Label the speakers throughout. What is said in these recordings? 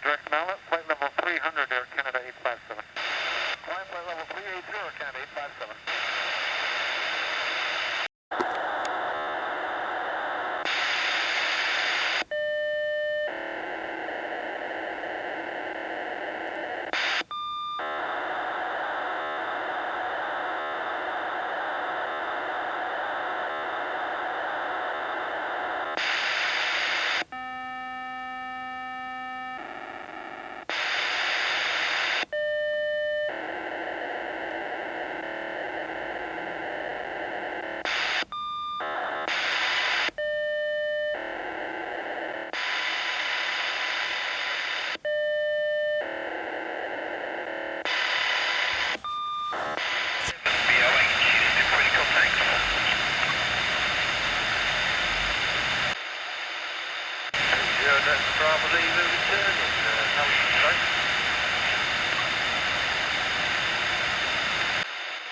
Speaker 1: direct now, flight level 300, Air Canada 857. Flight level 380, Canada 857.
Speaker 2: Probably the return is how you say.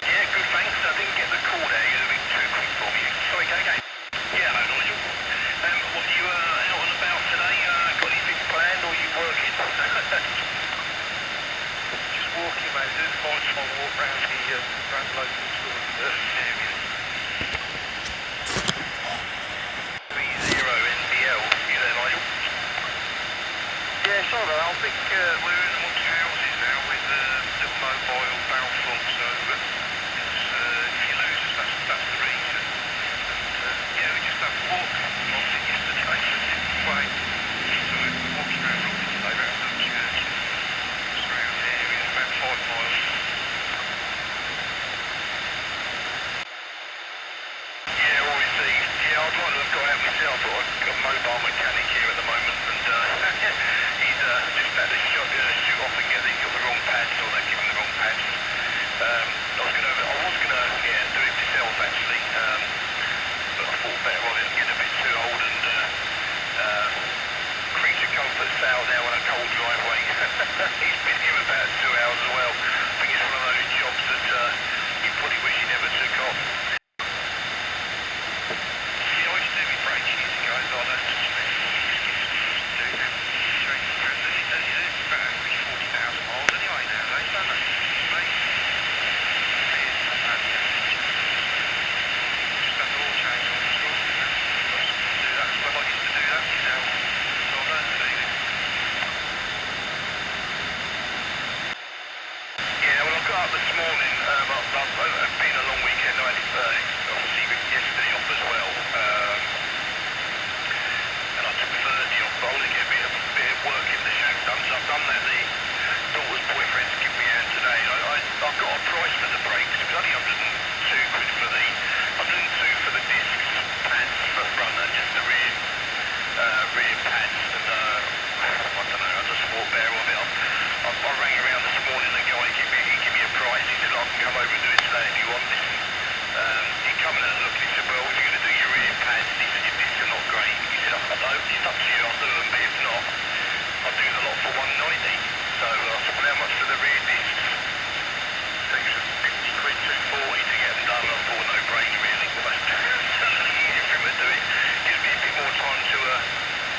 Speaker 2: Yeah, good thanks. I didn't get the call there. You're a bit too quick for me. Sorry, okay. Yeah, hello, Nigel. What you out and about today? Got anything planned or you working? Just walking, mate. Doing a nice small walk round the local sort of area. 30 NBL. You there, Nigel? Yeah, sorry, I think we're in amongst houses now with the mobile barrel flunks over. If you lose us, that's the reason. And yeah, we just had a walk on it yesterday, so it didn't play. So we're walking around Rugby today, around the church, just around the area, about 5 miles. Yeah, always these. Yeah, I'd like to have got out myself, but I've got a mobile mechanic here at the moment, and just had to shoot off and get it. He's got the wrong pads, or they've given the wrong pads. I was gonna do it myself actually, but I thought better on it. I'm getting a bit too old, and creature comfort failed now on a cold driveway. He's been here about 2 hours as well. I think it's one of those jobs that you probably wish you never took off. Yeah, I used to do my brakes years ago, but I don't touch them anymore. About 40,000 miles anyway nowadays, don't they? Mate. Just had the oil change on the truck. Do that as well. I used to do that myself. So I learned to do it. Yeah, well I got up this morning. It's been a long weekend. I had obviously yesterday off as well. And I took Thursday off, but I want to get a bit of work in the shack done. So I've done that. The daughter's boyfriend's given me a hand today. I've got a price for the brakes. It was only 102 quid for the 102 for the discs, pads for front and just the rear pads. And I don't know. I just thought better of it. I rang around this morning. The guy he gave me a price. He said I can come over and do it today if you want. Listen, he come in and looked. He said, well, if you're going to do your rear pads, he said your discs are not great. He said, I know, it's up to you. I'll do them, but if not, I'll do the lot for 190. So I said, well, how much for the rear discs? So he was 50 quid, 240 to get them done. I thought, no brainer really. But easier for him to do it. Gives me a bit more time to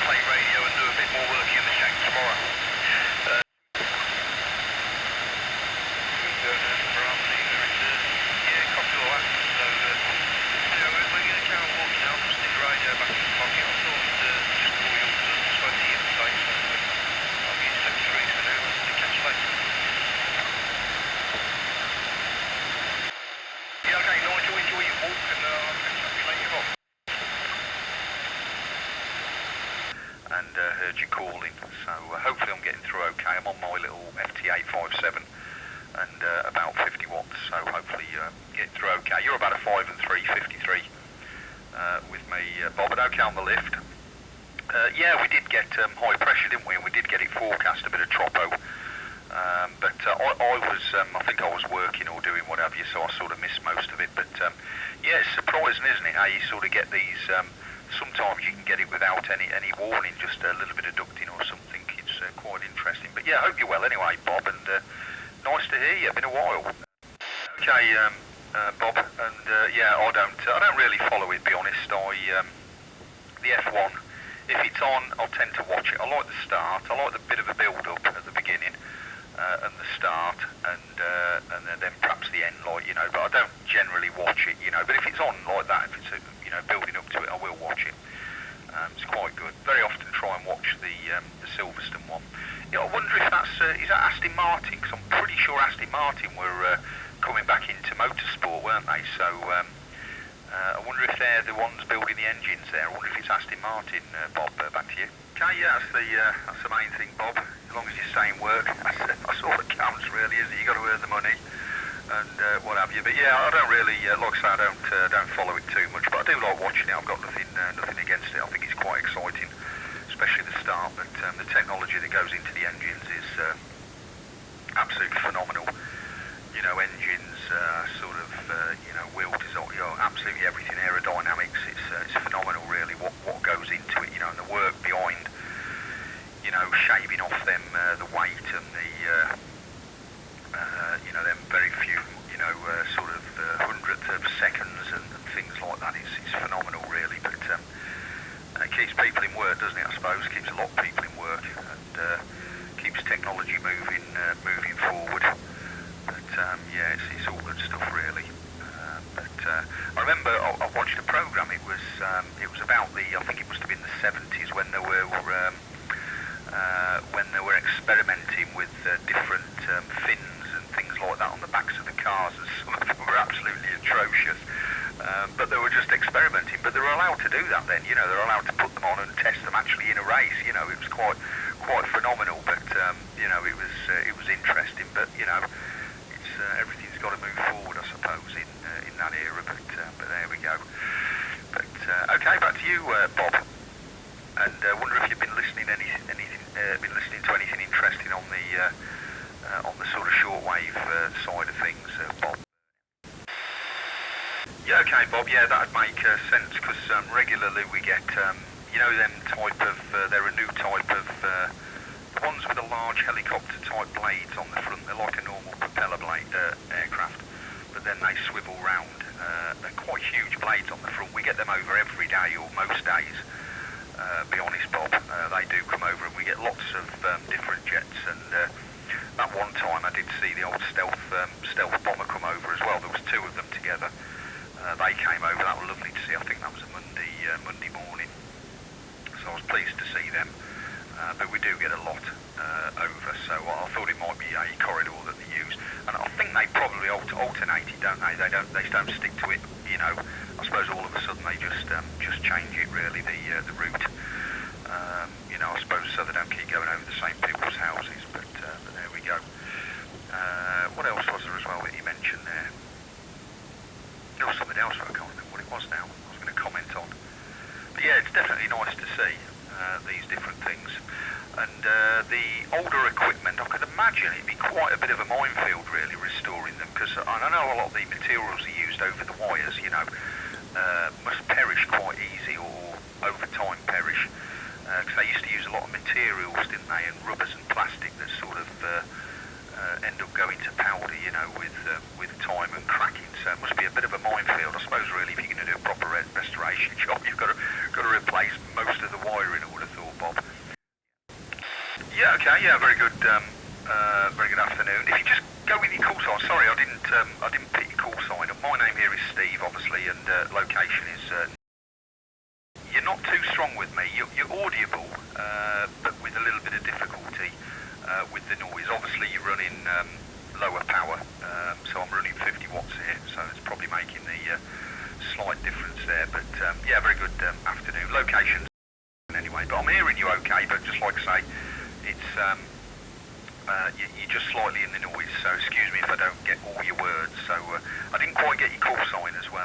Speaker 2: play radio and do a bit more work in the shack tomorrow. Heard you calling, so hopefully I'm getting through okay. I'm on my little FT857 and about 50 watts, so hopefully getting through okay. You're about a 5 and 3, 53 with me, Bob, but okay on the lift. Yeah, we did get high pressure, didn't we? And we did get it forecast, a bit of tropo. But I think I was working or doing what have you, so I sort of missed most of it. But yeah, it's surprising, isn't it, how you sort of get these. Sometimes you can get it without any warning, just a little bit of ducting or something. It's quite interesting. But yeah, I hope you're well anyway, Bob, and nice to hear you. Been a while. Okay, Bob, and yeah, I don't really follow it, to be honest. The F1
Speaker 3: if it's on, I'll tend to watch it. I like the start. I like the bit of a build-up at the beginning and the start, and then perhaps the end, like, you know. But I don't generally watch it, you know. But if it's on like that, if it's you know, building up to it, I will watch it. It's quite good. Very often try and watch the Silverstone one. You know, I wonder if that's is that Aston Martin? Because I'm pretty sure Aston Martin were coming back into motorsport, weren't they? So. I wonder if they're the ones building the engines there. I wonder if it's Aston Martin, Bob. Back to you. Okay, yeah, that's the main thing, Bob. As long as you stay in work, that's all that counts, really, isn't it? You got to earn the money and what have you. But yeah, I don't really, like I say, I don't follow it too much, but I do like watching it. I've got nothing against it. I think it's quite exciting, especially the start. But the technology that goes into the engines is absolutely phenomenal. You know, engines, sort of, you know, wheel design, you know, absolutely everything, aerodynamics, it's phenomenal really what goes into it, you know, and the work behind, you know, shaving off them, the weight and the, you know, them very few, you know, sort of hundredths of seconds and things like that is phenomenal really, but it keeps people in work, doesn't it, I suppose, keeps a lot of people in work and keeps technology moving forward. But yeah, it's all good stuff really. But I remember I watched a program. It was about I think it must have been the 70s when they were experimenting with different fins and things like that on the backs of the cars, and some of them were absolutely atrocious. But they were just experimenting. But they were allowed to do that then. You know, they're allowed to put them on and test them actually in a race. You know, it was quite phenomenal. But you know, it was interesting. But you know. Everything's got to move forward, I suppose, in that era. But there we go. But okay, back to you, Bob. And wonder if you've been listening to anything interesting on the sort of shortwave side of things, Bob. Yeah, okay, Bob. Yeah, that'd make sense because regularly we get, you know, them type of. They're a new type of. The ones with the large helicopter-type blades on the front, they're like a normal propeller blade aircraft, but then they swivel round. They're quite huge blades on the front. We get them over every day, or most days, be honest, Bob. They do come over, and we get lots of different jets. And that one time I did see the old stealth bomber come over as well. There was two of them together. They came over. That was lovely to see. I think that was a Monday morning. So I was pleased to see them. But we do get a lot over, so I thought it might be a corridor that they use, and I think they probably alternate it, don't they? They don't stick to it, you know. I suppose all of a sudden they just change it really, the route. You know, I suppose so they don't keep going over the same people's houses. But there we go. What else was there as well that you mentioned there? There was something else, but I can't remember what it was now. I was going to comment on. But yeah, it's definitely nice to see. These different things, and the older equipment, I could imagine it'd be quite a bit of a minefield really restoring them, because I know a lot of the materials are used over the wires, you know, must perish quite easy or over time perish, because they used to use a lot of materials, didn't they, and rubbers and plastic that sort of end up going to powder, you know, with time and cracking. So it must be a bit of a minefield, I suppose. Really, if you're going to do a proper restoration job, you've got to replace most of the wiring, I would have thought, Bob. Yeah, okay, yeah, very good afternoon. If you just go with your call sign, sorry, I didn't pick your call sign up. My name here is Steve, obviously, and location is. You're not too strong with me. You're audible, but with a little bit of difficulty with the noise. Obviously, you're running lower power, so I'm running 50 watts here, so it's probably making the slight difference there. But yeah, very good afternoon. Location anyway, but I'm hearing you okay. But just like I say, it's you're just slightly in the noise, so excuse me if I don't get all your words. So I didn't quite get your call sign as well.